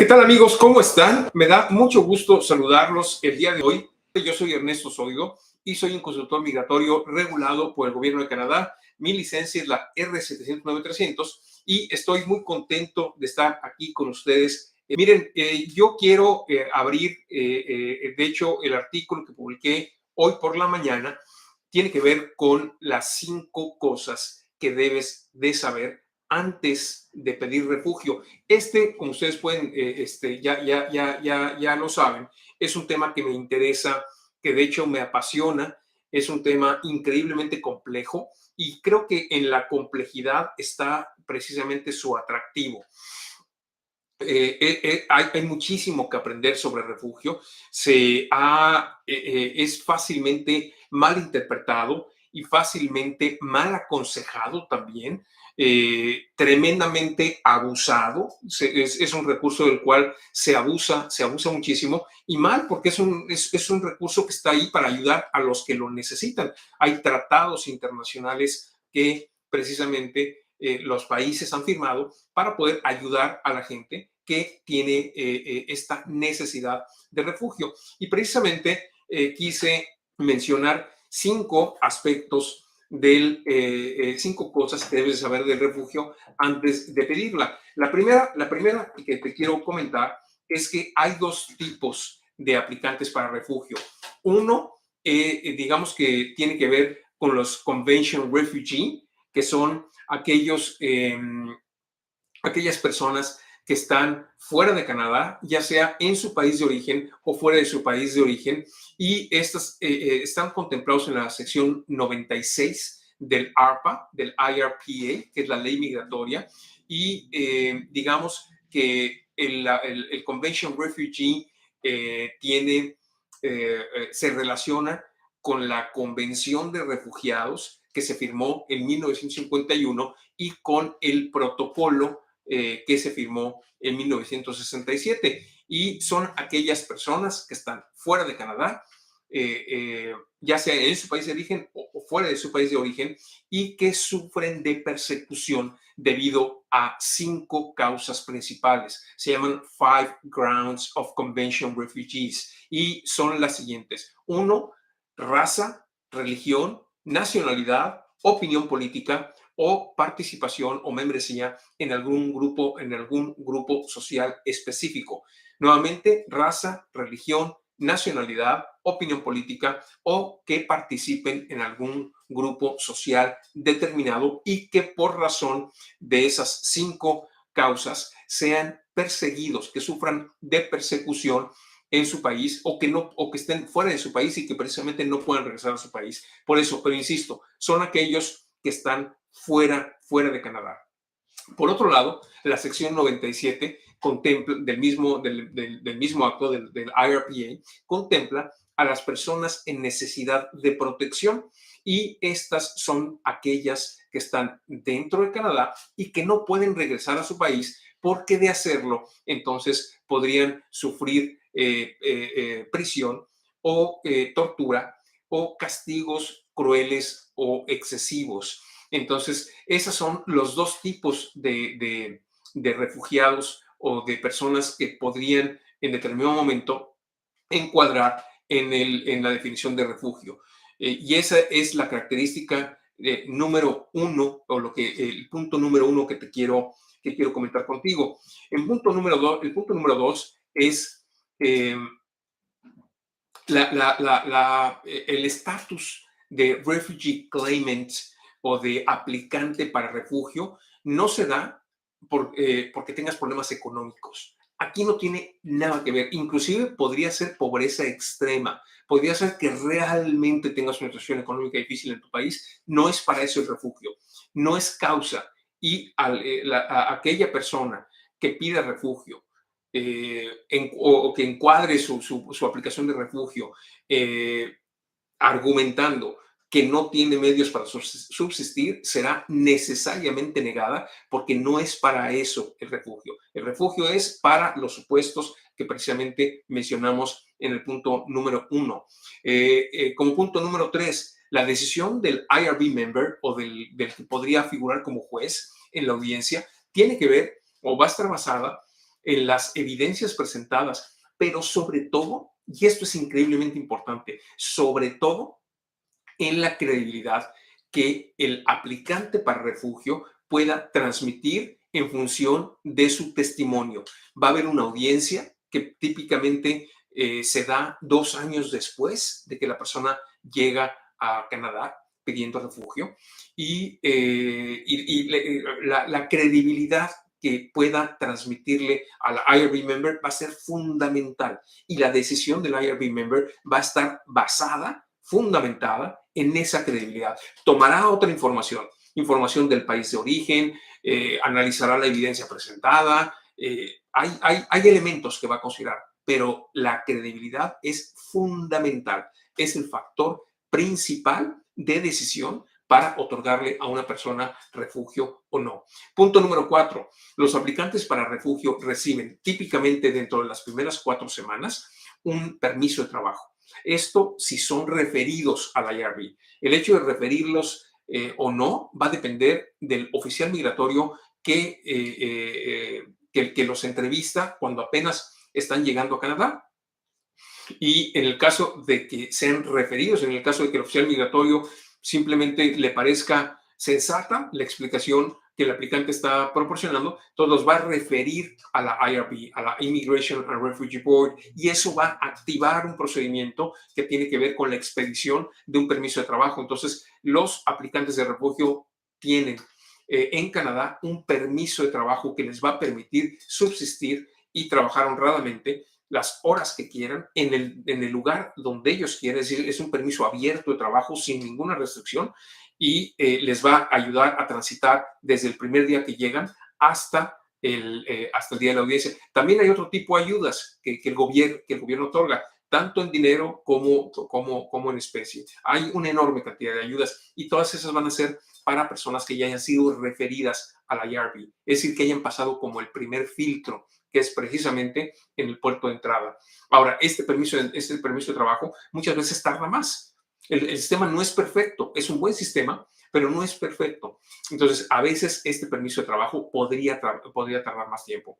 ¿Qué tal amigos? ¿Cómo están? Me da mucho gusto saludarlos el día de hoy. Yo soy Ernesto Zoido y soy un consultor migratorio regulado por el gobierno de Canadá. Mi licencia es la R709300 y estoy muy contento de estar aquí con ustedes. Miren, yo quiero abrir, de hecho, el artículo que publiqué hoy por la mañana tiene que ver con las 5 cosas que debes de saber antes de pedir refugio. Como ustedes pueden, ya lo saben, es un tema que me interesa, que de hecho me apasiona, es un tema increíblemente complejo y creo que en la complejidad está precisamente su atractivo. Hay muchísimo que aprender sobre refugio. Es fácilmente mal interpretado y fácilmente mal aconsejado también, tremendamente abusado. Es un recurso del cual se abusa muchísimo y mal porque es un recurso que está ahí para ayudar a los que lo necesitan. Hay tratados internacionales que precisamente los países han firmado para poder ayudar a la gente que tiene esta necesidad de refugio. Y precisamente quise mencionar 5 aspectos 5 cosas que debes saber del refugio antes de pedirla. La primera que te quiero comentar es que hay 2 tipos de aplicantes para refugio. Uno, digamos que tiene que ver con los Convention Refugee, que son aquellas personas que están fuera de Canadá, ya sea en su país de origen o fuera de su país de origen, y estas están contemplados en la sección 96 del ARPA, del IRPA, que es la ley migratoria, y digamos que el Convention Refugee se relaciona con la Convención de Refugiados que se firmó en 1951 y con el protocolo que se firmó en 1967. Y son aquellas personas que están fuera de Canadá, ya sea en su país de origen o fuera de su país de origen, y que sufren de persecución debido a 5 causas principales. Se llaman 5 Grounds of Convention Refugees y son las siguientes. 1, raza, religión, nacionalidad, opinión política o participación o membresía en algún grupo social específico. Nuevamente, raza, religión, nacionalidad, opinión política o que participen en algún grupo social determinado y que por razón de esas 5 causas sean perseguidos, que sufran de persecución en su país o que estén fuera de su país y que precisamente no puedan regresar a su país. Por eso, pero insisto, son aquellos que están fuera de Canadá. Por otro lado, la sección 97 contempla, del mismo acto del IRPA, contempla a las personas en necesidad de protección, y estas son aquellas que están dentro de Canadá y que no pueden regresar a su país porque de hacerlo, entonces podrían sufrir prisión o tortura o castigos crueles o excesivos. Entonces, esos son los 2 tipos de refugiados o de personas que podrían en determinado momento encuadrar en la definición de refugio. Y esa es la característica número 1, o el punto número 1 que quiero comentar contigo. El punto número 2 es el estatus de refugee claimant o de aplicante para refugio no se da porque tengas problemas económicos. Aquí no tiene nada que ver. Inclusive podría ser pobreza extrema. Podría ser que realmente tengas una situación económica difícil en tu país. No es para eso el refugio. No es causa. Y aquella persona que pide refugio o que encuadre su aplicación de refugio argumentando que no tiene medios para subsistir, será necesariamente negada porque no es para eso el refugio. El refugio es para los supuestos que precisamente mencionamos en el punto número 1. Como punto número 3, la decisión del IRB member o del que podría figurar como juez en la audiencia tiene que ver o va a estar basada en las evidencias presentadas, pero sobre todo, y esto es increíblemente importante, sobre todo en la credibilidad que el aplicante para refugio pueda transmitir en función de su testimonio. Va a haber una audiencia que típicamente se da 2 años después de que la persona llega a Canadá pidiendo refugio la credibilidad que pueda transmitirle al IRB member va a ser fundamental y la decisión del IRB member va a estar basada, fundamentada en esa credibilidad. Tomará otra información, información del país de origen, analizará la evidencia presentada, hay elementos que va a considerar, pero la credibilidad es fundamental, es el factor principal de decisión para otorgarle a una persona refugio o no. Punto número 4. Los aplicantes para refugio reciben típicamente dentro de las primeras 4 semanas un permiso de trabajo. Esto si son referidos a la IRB. El hecho de referirlos o no va a depender del oficial migratorio que los entrevista cuando apenas están llegando a Canadá. Y en el caso de que sean referidos, en el caso de que el oficial migratorio simplemente le parezca sensata la explicación que el aplicante está proporcionando, entonces los va a referir a la IRB, a la Immigration and Refugee Board, y eso va a activar un procedimiento que tiene que ver con la expedición de un permiso de trabajo. Entonces, los aplicantes de refugio tienen en Canadá un permiso de trabajo que les va a permitir subsistir y trabajar honradamente las horas que quieran en el lugar donde ellos quieran. Es decir, es un permiso abierto de trabajo sin ninguna restricción y les va a ayudar a transitar desde el primer día que llegan hasta el día de la audiencia. También hay otro tipo de ayudas que el gobierno otorga, tanto en dinero como en especie. Hay una enorme cantidad de ayudas y todas esas van a ser para personas que ya hayan sido referidas a la IRB, es decir, que hayan pasado como el primer filtro, que es precisamente en el puerto de entrada. Ahora, este permiso de trabajo muchas veces tarda más. El sistema no es perfecto, es un buen sistema, pero no es perfecto. Entonces, a veces este permiso de trabajo podría tardar más tiempo.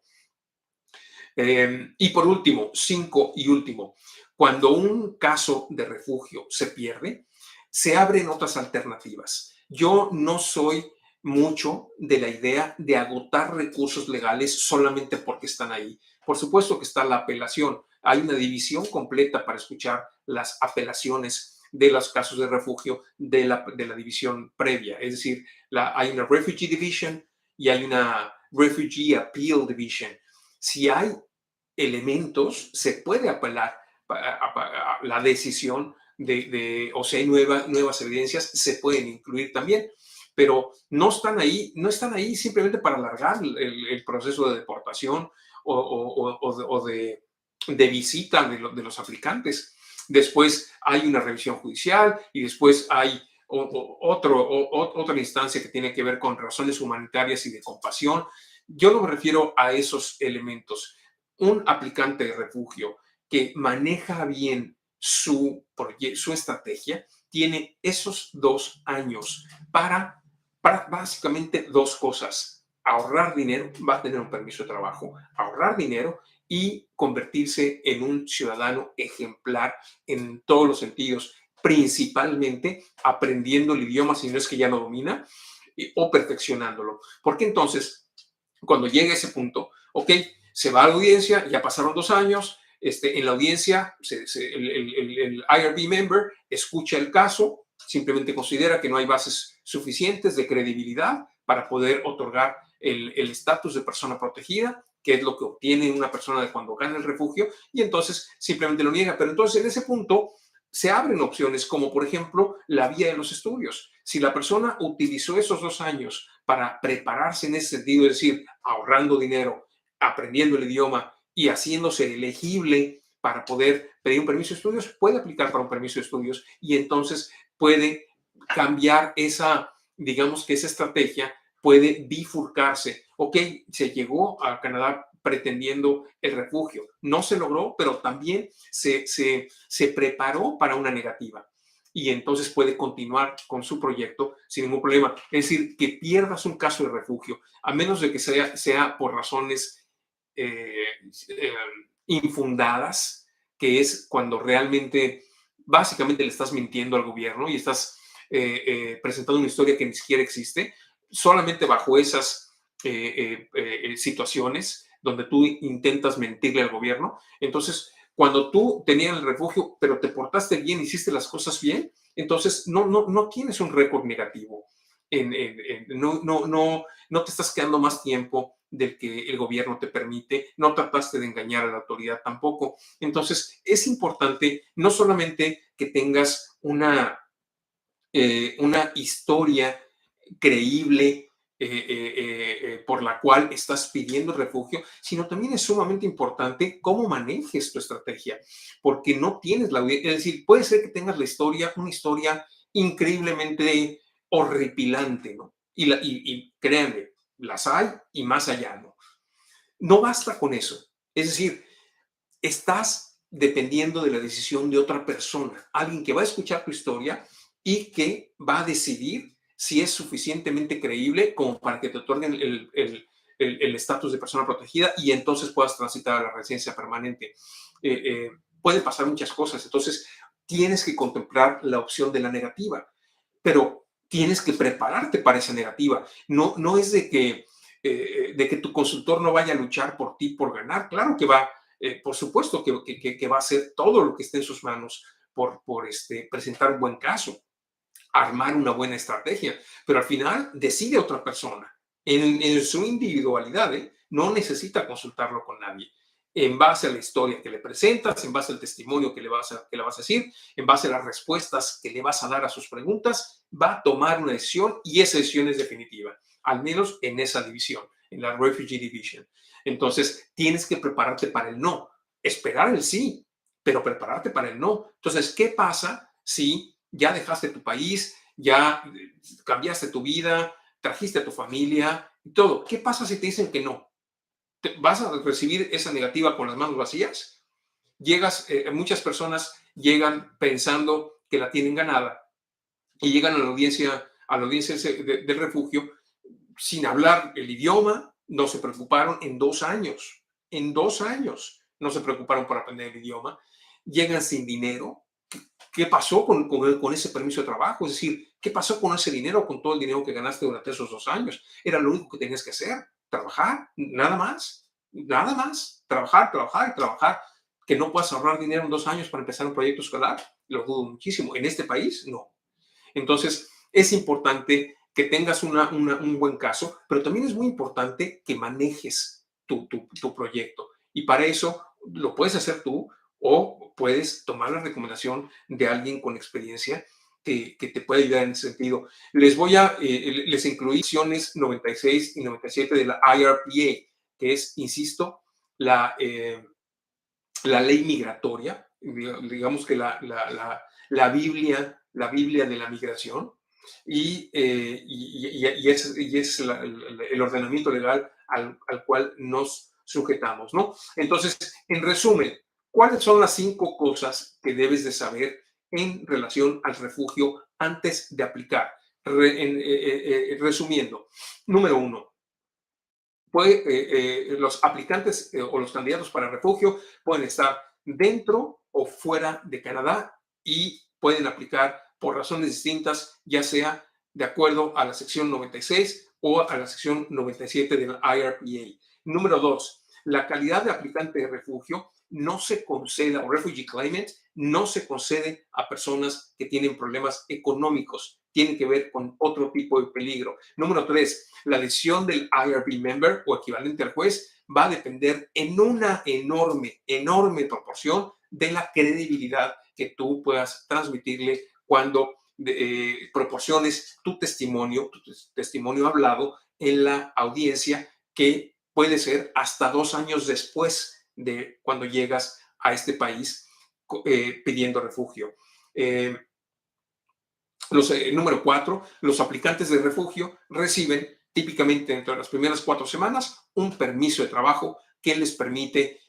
Y por último, 5 y último, cuando un caso de refugio se pierde, se abren otras alternativas. Yo no soy mucho de la idea de agotar recursos legales solamente porque están ahí. Por supuesto que está la apelación. Hay una división completa para escuchar las apelaciones de los casos de refugio de la división previa. Es decir, hay una Refugee Division y hay una Refugee Appeal Division. Si hay elementos, se puede apelar a la decisión o si hay nuevas evidencias, se pueden incluir también, pero no están ahí simplemente para alargar el proceso de deportación o de visita de los aplicantes. Después hay una revisión judicial y después hay otra instancia que tiene que ver con razones humanitarias y de compasión. Yo no me refiero a esos elementos. Un aplicante de refugio que maneja bien su estrategia tiene esos 2 años para básicamente 2 cosas. Ahorrar dinero, va a tener un permiso de trabajo, ahorrar dinero y convertirse en un ciudadano ejemplar en todos los sentidos, principalmente aprendiendo el idioma si no es que ya lo domina o perfeccionándolo. Porque entonces, cuando llegue a ese punto, ok, se va a la audiencia, ya pasaron 2 años, en la audiencia el IRB member escucha el caso, simplemente considera que no hay bases suficientes de credibilidad para poder otorgar el estatus de persona protegida, que es lo que obtiene una persona cuando gana el refugio, y entonces simplemente lo niega. Pero entonces en ese punto se abren opciones como por ejemplo la vía de los estudios. Si la persona utilizó esos 2 años para prepararse en ese sentido, es decir, ahorrando dinero, aprendiendo el idioma y haciéndose elegible para poder pedir un permiso de estudios, puede aplicar para un permiso de estudios y entonces puede cambiar digamos que esa estrategia puede bifurcarse. Ok, se llegó a Canadá pretendiendo el refugio, no se logró, pero también se preparó para una negativa y entonces puede continuar con su proyecto sin ningún problema. Es decir, que pierdas un caso de refugio, a menos de que sea por razones eh, eh, infundadas, que es cuando realmente, básicamente le estás mintiendo al gobierno y estás presentando una historia que ni siquiera existe, solamente bajo esas situaciones donde tú intentas mentirle al gobierno. Entonces, cuando tú tenías el refugio, pero te portaste bien, hiciste las cosas bien, entonces no tienes un récord negativo. No te estás quedando más tiempo del que el gobierno te permite, no trataste de engañar a la autoridad tampoco. Entonces, es importante no solamente que tengas una historia creíble por la cual estás pidiendo refugio, sino también es sumamente importante cómo manejes tu estrategia, porque no tienes la audiencia. Es decir, puede ser que tengas una historia increíblemente horripilante, ¿no? Y créanme, las hay y más allá, ¿no? No basta con eso. Es decir, estás dependiendo de la decisión de otra persona, alguien que va a escuchar tu historia y que va a decidir si es suficientemente creíble como para que te otorguen el estatus de persona protegida y entonces puedas transitar a la residencia permanente. Pueden pasar muchas cosas, entonces tienes que contemplar la opción de la negativa, pero tienes que prepararte para esa negativa. No es de que tu consultor no vaya a luchar por ti, por ganar. Claro que va, por supuesto que va a hacer todo lo que esté en sus manos por presentar un buen caso, armar una buena estrategia, pero al final decide otra persona en su individualidad, ¿eh? No necesita consultarlo con nadie. En base a la historia que le presentas, en base al testimonio que le vas a decir, en base a las respuestas que le vas a dar a sus preguntas, va a tomar una decisión y esa decisión es definitiva, al menos en esa división, en la Refugee Division. Entonces, tienes que prepararte para el no, esperar el sí, pero prepararte para el no. Entonces, ¿qué pasa si ya dejaste tu país, ya cambiaste tu vida, trajiste a tu familia y todo? ¿Qué pasa si te dicen que no? ¿Vas a recibir esa negativa con las manos vacías? Muchas personas llegan pensando que la tienen ganada y llegan a la audiencia del refugio sin hablar el idioma, no se preocuparon en 2 años no se preocuparon por aprender el idioma, llegan sin dinero. ¿Qué pasó con ese permiso de trabajo? Es decir, ¿qué pasó con ese dinero, con todo el dinero que ganaste durante esos 2 años? Era lo único que tenías que hacer, trabajar, nada más, trabajar, trabajar y trabajar. Que no puedas ahorrar dinero en 2 años para empezar un proyecto escolar, lo dudo muchísimo. En este país, no. Entonces, es importante que tengas un buen caso, pero también es muy importante que manejes tu proyecto. Y para eso lo puedes hacer tú o puedes tomar la recomendación de alguien con experiencia que te puede ayudar en ese sentido. Les incluí secciones 96 y 97 de la IRPA, que es, insisto, la, eh, la ley migratoria, digamos que la Biblia de la migración, y es el ordenamiento legal al cual nos sujetamos, ¿no? Entonces, en resumen, ¿cuáles son las 5 cosas que debes de saber en relación al refugio antes de aplicar? Resumiendo, número 1, los aplicantes o los candidatos para refugio pueden estar dentro o fuera de Canadá y pueden aplicar por razones distintas, ya sea de acuerdo a la sección 96 o a la sección 97 del IRPA. Número 2, la calidad de aplicante de refugio no se concede, o refugee claimant, no se concede a personas que tienen problemas económicos, tienen que ver con otro tipo de peligro. Número 3, la decisión del IRB member o equivalente al juez va a depender en una enorme proporción de la credibilidad que tú puedas transmitirle cuando proporciones tu testimonio hablado en la audiencia, que puede ser hasta 2 años después de cuando llegas a este país pidiendo refugio. Número 4, los aplicantes de refugio reciben típicamente dentro de las primeras 4 semanas un permiso de trabajo que les permite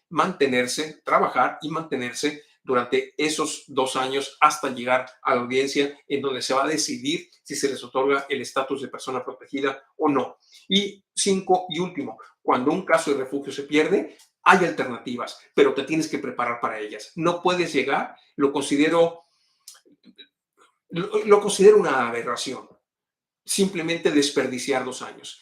trabajar y mantenerse durante esos 2 años hasta llegar a la audiencia en donde se va a decidir si se les otorga el estatus de persona protegida o no. Y 5 y último, cuando un caso de refugio se pierde, hay alternativas, pero te tienes que preparar para ellas. No puedes llegar, lo considero una aberración, simplemente desperdiciar 2 años.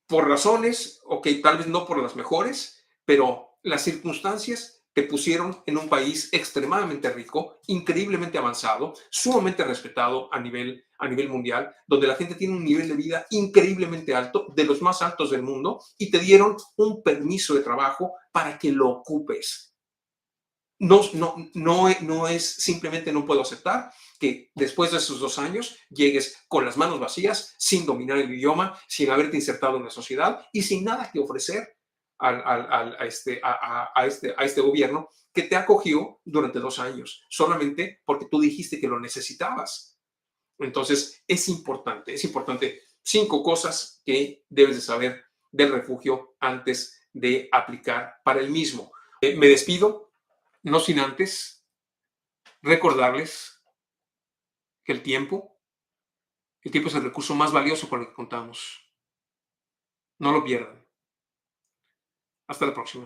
Por razones, ok, tal vez no por las mejores, pero las circunstancias te pusieron en un país extremadamente rico, increíblemente avanzado, sumamente respetado a nivel mundial, donde la gente tiene un nivel de vida increíblemente alto, de los más altos del mundo, y te dieron un permiso de trabajo para que lo ocupes. No es simplemente no puedo aceptar que después de esos 2 años llegues con las manos vacías, sin dominar el idioma, sin haberte insertado en la sociedad y sin nada que ofrecer a este gobierno que te acogió durante 2 años, solamente porque tú dijiste que lo necesitabas. Entonces, es importante 5 cosas que debes de saber del refugio antes de aplicar para el mismo. Me despido, no sin antes recordarles que el tiempo es el recurso más valioso con el que contamos. No lo pierdan. Hasta la próxima.